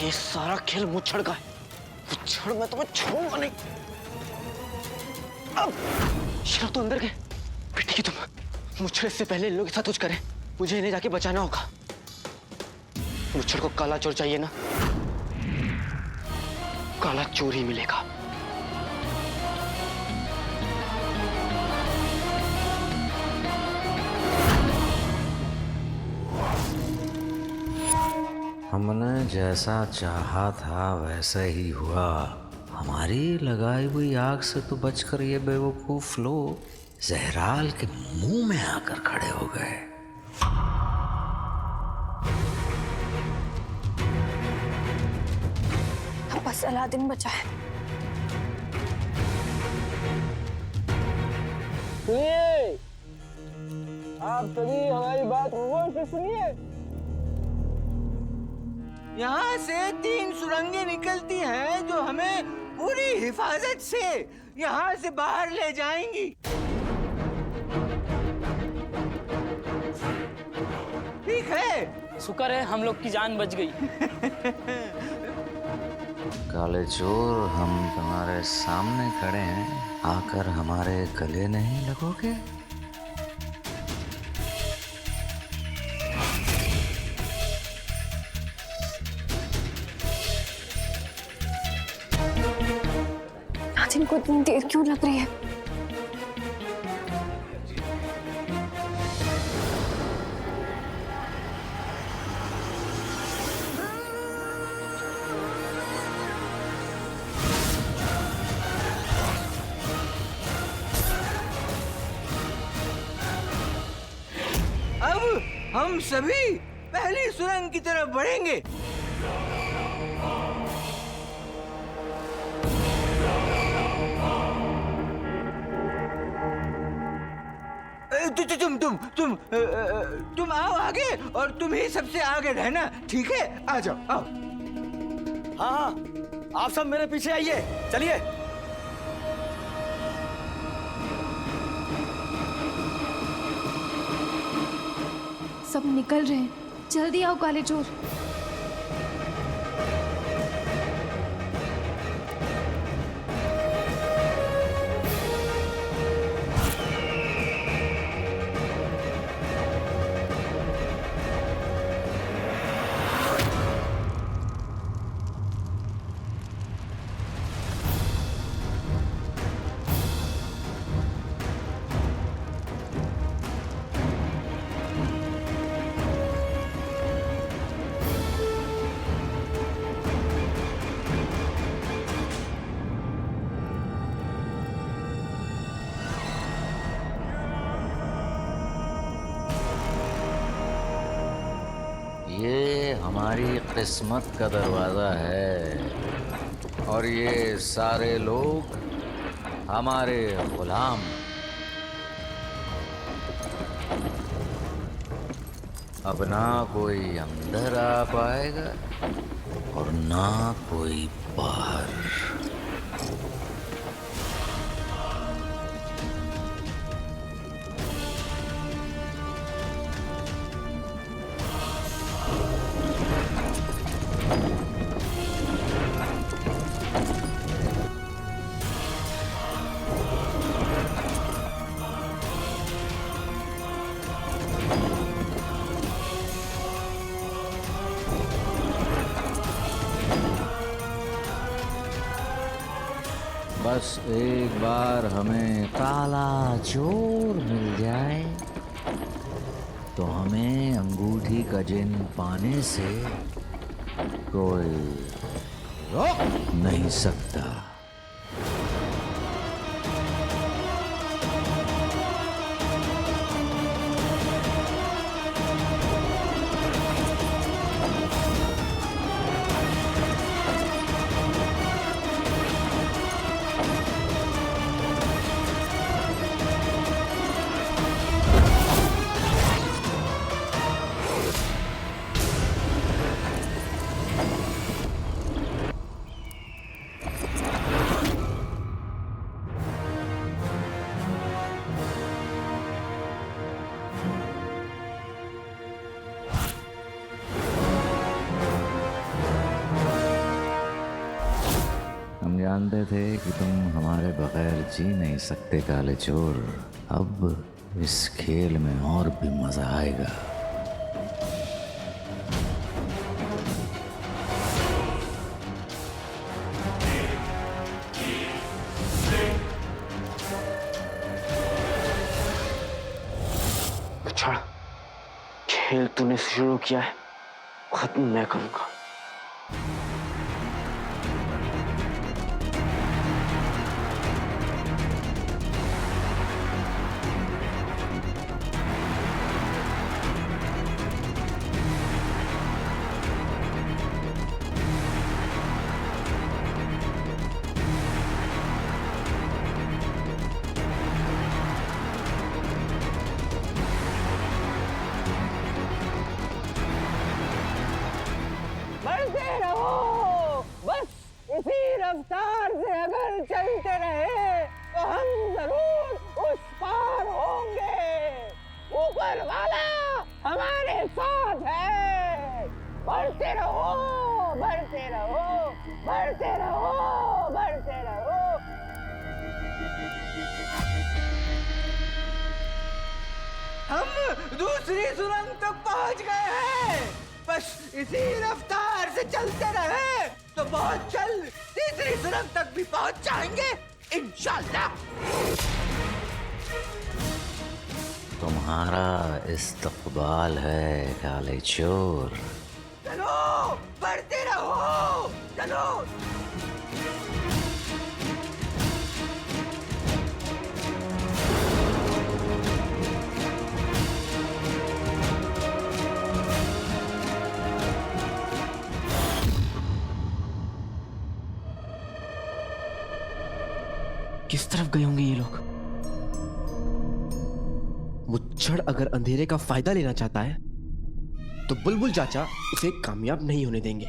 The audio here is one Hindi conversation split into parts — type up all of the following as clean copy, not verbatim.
ये सारा खेल मुच्छड़ का है। मुच्छड़ में तुम्हें छूऊंगा नहीं। अब शराब तो अंदर गए। बेटी की तुम मुच्छड़ से पहले इन लोगों के साथ कुछ करें। मुझे इन्हें जाके बचाना होगा। मुच्छड़ को काला चोर चाहिए ना, काला चोर ही मिलेगा। हमने जैसा चाहा था वैसा ही हुआ। हमारी लगाई हुई आग से तो बचकर ये बेवकूफ लोग जहराल के मुंह में आकर खड़े हो गए। अब बस अलादीन बचा है। सुनिए, आप सभी हमारी बात गौर से सुनिए। यहाँ से 3 सुरंगें निकलती हैं जो हमें पूरी हिफाजत से यहाँ से बाहर ले जाएंगी। ठीक है? शुक्र है हम लोग की जान बच गई। काले चोर, हम तुम्हारे सामने खड़े हैं, आकर हमारे गले नहीं लगोगे? नाज़िन को इतनी देर क्यों लग रही है? अब हम सभी पहली सुरंग की तरफ बढ़ेंगे। तुम आओ आगे और तुम ही सबसे आगे रहना, ठीक है? आ जाओ, आओ। हाँ हाँ, आप सब मेरे पीछे आइए। चलिए। सब निकल रहे हैं, जल्दी आओ काले चोर। ये हमारी किस्मत का दरवाजा है और ये सारे लोग हमारे गुलाम। अब ना कोई अंदर आ पाएगा और ना कोई बाहर। बस एक बार हमें काला चोर मिल जाए तो हमें अंगूठी का जिन पाने से कोई रोक नहीं सकता। जानते थे कि तुम हमारे बगैर जी नहीं सकते काले चोर। अब इस खेल में और भी मजा आएगा। छोड़, खेल तूने शुरू किया है, खत्म मैं करूंगा। बढ़ते रहो, बस इसी रफ्तार से अगर चलते रहे तो हम जरूर उस पार होंगे। ऊपर वाला हमारे साथ है। बढ़ते रहो, बढ़ते रहो, बढ़ते रहो, बढ़ते रहो। हम दूसरी सुरंग तक पहुंच गए हैं। बस इसी रफ्तार से चलते रहे तो बहुत जल्द तीसरी सुरंग तक भी पहुंच जाएंगे इंशाल्लाह। तुम्हारा इस्तकबाल है काले चोर। चलो, बढ़ते रहो, चलो। किस तरफ गए होंगे ये लोग? मुच्छड़ अगर अंधेरे का फायदा लेना चाहता है तो बुलबुल चाचा उसे कामयाब नहीं होने देंगे।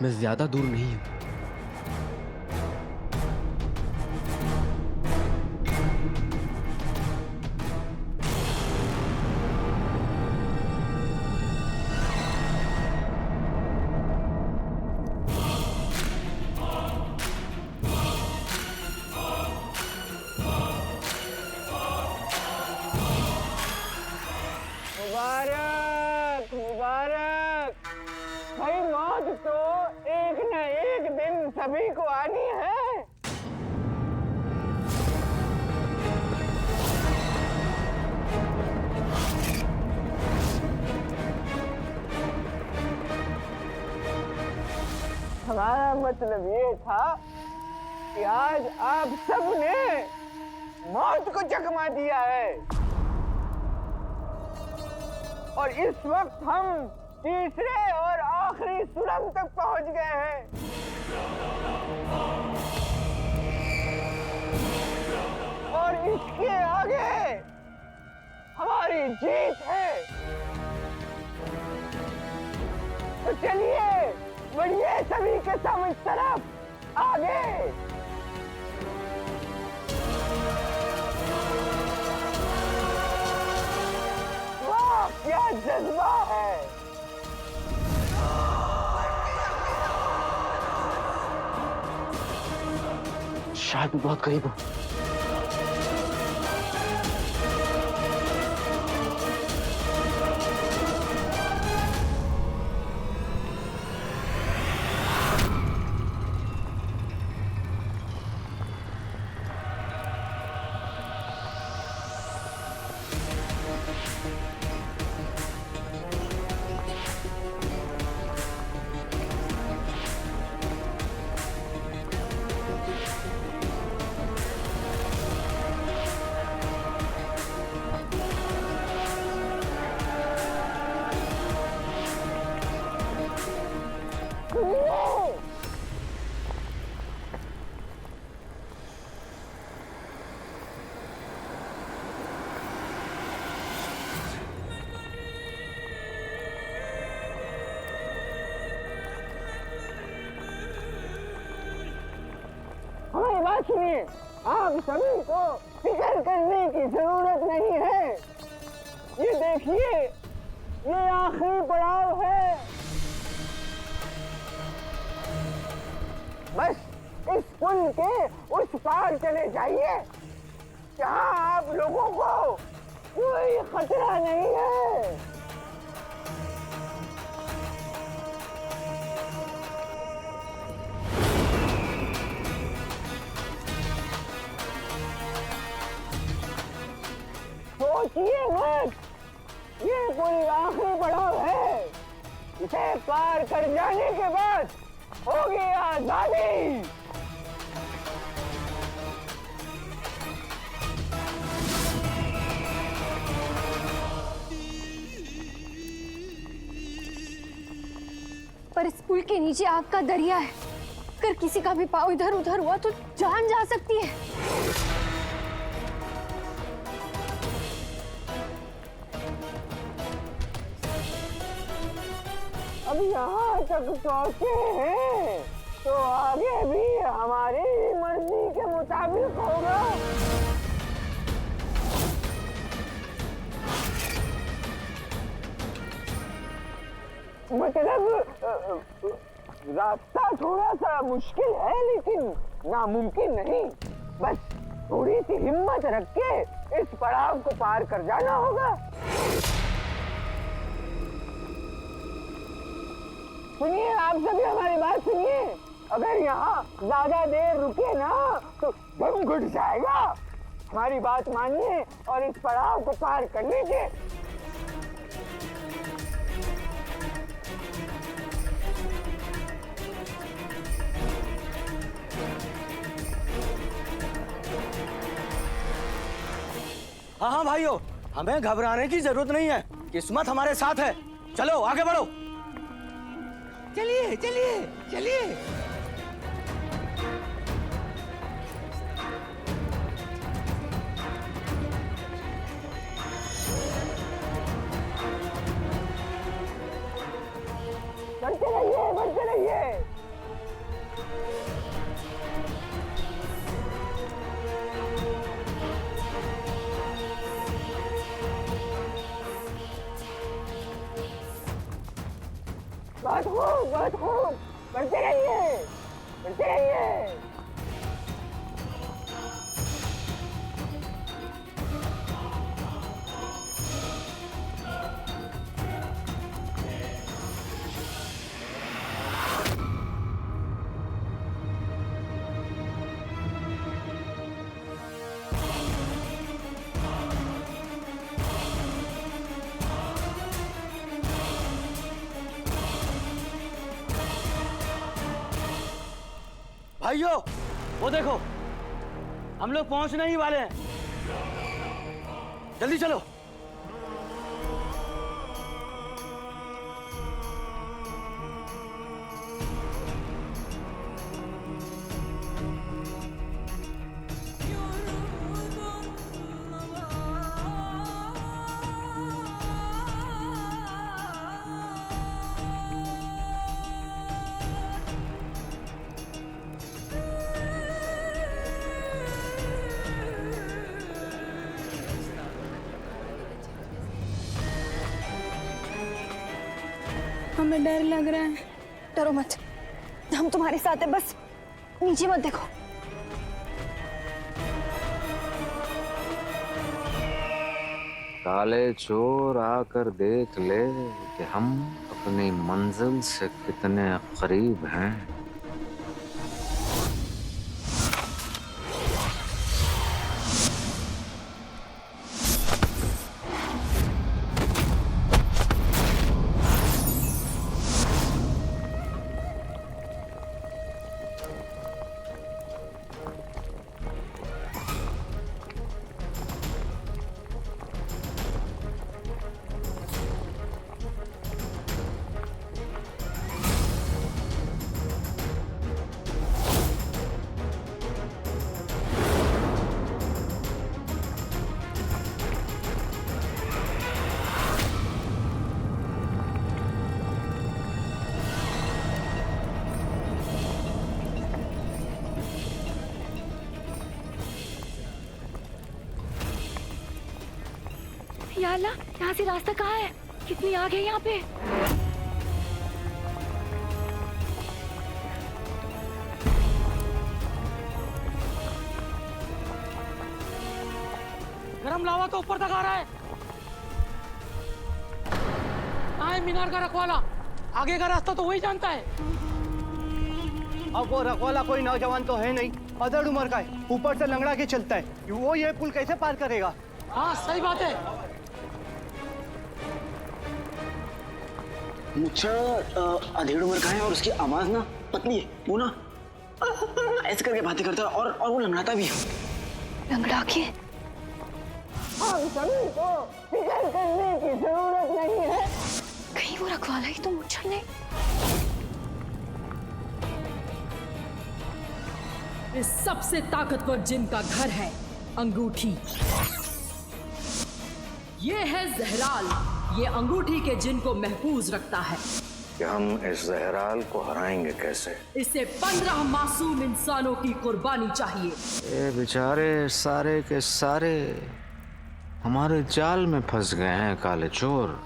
मैं ज्यादा दूर नहीं हूं। मुबारक, मुबारक। भाई मौत तो एक न एक दिन सभी को आनी है। हमारा मतलब ये था कि आज आप सबने मौत को चकमा दिया है और इस वक्त हम तीसरे और आखिरी सुरंग तक पहुंच गए हैं। और इसके आगे हमारी जीत है। तो चलिए बढ़िए सभी के सब इस तरफ आगे। वाह क्या जज्बा है। शायद मैं बहुत करीब हूं। हमारी बात सुनिए, आप सभी को फिक्र करने की जरूरत नहीं है। ये देखिए, ये आखिरी पड़ाव है। बस इस पुल के उस पार चले जाइए, जहां आप लोगों को कोई खतरा नहीं है। सोचिए मत, ये पुल आखिरी पड़ाव है। इसे पार कर जाने के बाद होगी आजादी। पर इस पुल के नीचे आग का दरिया है। अगर किसी का भी पाँव इधर उधर हुआ तो जान जा सकती है। अब यहाँ तक पहुँचे हैं तो आगे भी हमारी मर्जी के मुताबिक होगा। मतलब रास्ता थोड़ा सा मुश्किल है, लेकिन नामुमकिन नहीं। बस थोड़ी सी हिम्मत रख के इस पड़ाव को पार कर जाना होगा। सुनिए, आप सभी हमारी बात सुनिए। अगर यहाँ ज्यादा देर रुके ना तो दम घुट जाएगा। हमारी बात मानिए और इस पड़ाव को पार कर लीजिए। हाँ हाँ भाइयों, हमें घबराने की जरूरत नहीं है। किस्मत हमारे साथ है। चलो आगे बढ़ो। चलिए चलिए चलिए। बढ़ते रहिए, बढ़ते रहिए। बहुत खूब, बहुत खूब। बढ़ते रहिए, बढ़ते रहिए। भाइयों, वो देखो, हम लोग पहुंचने ही वाले हैं। जल्दी चलो। हमें डर लग रहा है। डरो मत, हम तुम्हारे साथ हैं। बस नीचे मत देखो। काले चोर आकर देख ले कि हम अपनी मंजिल से कितने करीब हैं। या अल्लाह, यहाँ से रास्ता कहाँ है? कितनी आग है यहाँ पे? गरम लावा तो ऊपर तक आ रहा है। कहाँ है मीनार का रखवाला? आगे का रास्ता तो वही जानता है। अब वो रखवाला कोई नौजवान तो है नहीं, अदड़ उम्र का है, ऊपर से लंगड़ा के चलता है। वो ये पुल कैसे पार करेगा? हाँ सही बात है। मुच्छर अधेड़ उम्र का है और उसकी आवाज ना पतली है। वो ना ऐसे करके बातें करता है और वो लंगड़ाता भी है। लंगड़ा के? हम सभी को फिक्र करने की जरूरत नहीं है। कहीं वो रखवाला ही तो मुच्छर नहीं? इस सबसे ताकतवर जिन का घर है अंगूठी। ये है जहराल। ये अंगूठी के जिन को महफूज रखता है। कि हम इस जहराल को हराएंगे कैसे? इसे 15 मासूम इंसानों की कुर्बानी चाहिए। ये बेचारे सारे के सारे हमारे जाल में फंस गए हैं काले चोर।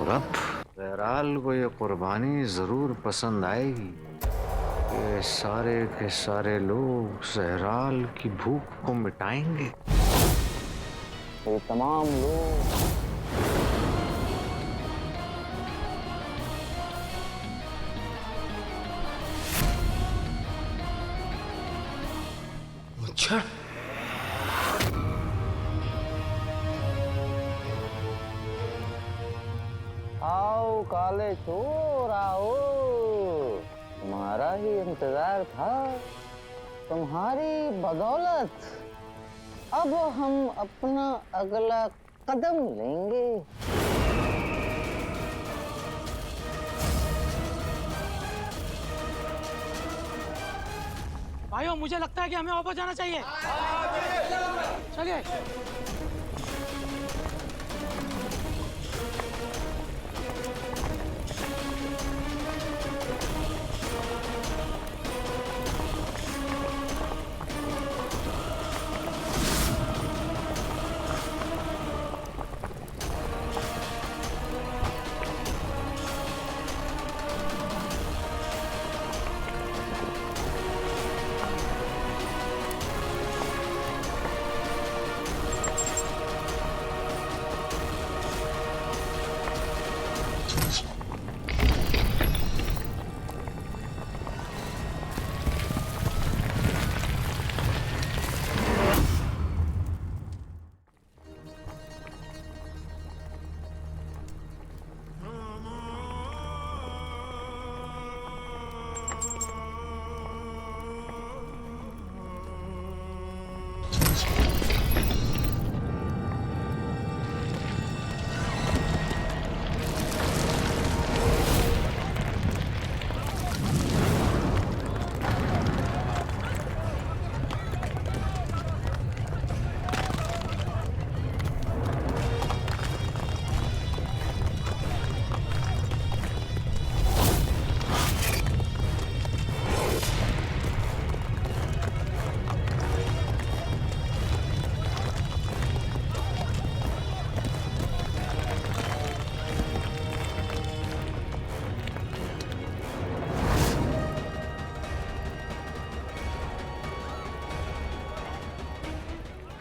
और अब जहराल को ये कुर्बानी जरूर पसंद आएगी। ये सारे के सारे लोग जहराल की भूख को मिटाएंगे। ये तमाम लोग मुच्छर आओ काले चोर आओ, तुम्हारा ही इंतजार था। तुम्हारी बदौलत अब हम अपना अगला कदम लेंगे। भाइयों मुझे लगता है कि हमें वापस जाना चाहिए। चलिए।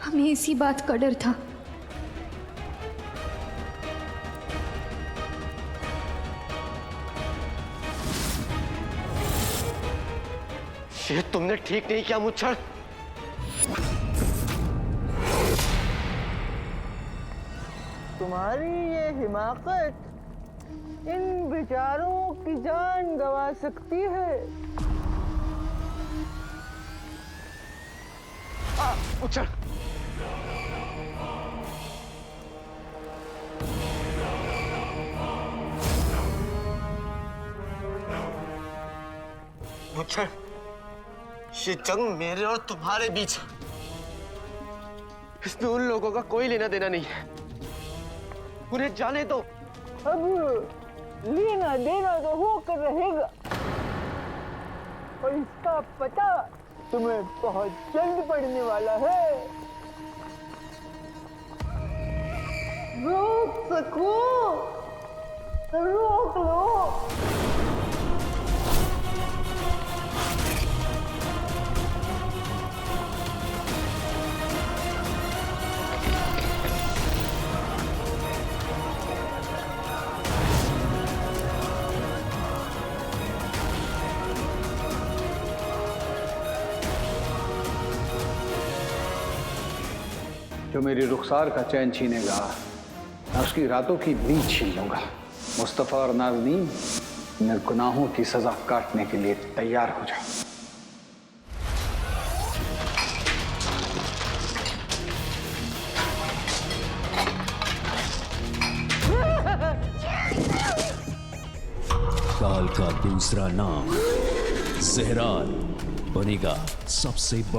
हमें इसी बात का डर था। ये तुमने ठीक नहीं किया मुच्छर। तुम्हारी ये हिमाकत इन बेचारों की जान गंवा सकती है। मुच्छर मुच्छर, ये जंग मेरे और तुम्हारे बीच है। इसमें उन लोगों का कोई लेना देना नहीं है। उन्हें जाने दो। अब लेना देना तो होकर रहेगा और इसका पता तुम्हें बहुत जल्द पड़ने वाला है। रोक सको तो रोक लो। जो मेरी रुखसार का चैन छीनेगा मैं उसकी रातों की नींद छीन लूंगा। मुस्तफा और नाज़नीन, मैं गुनाहों की सजा काटने के लिए तैयार हो जाओ। काल का दूसरा नाम ज़हराल बनेगा सबसे बड़ा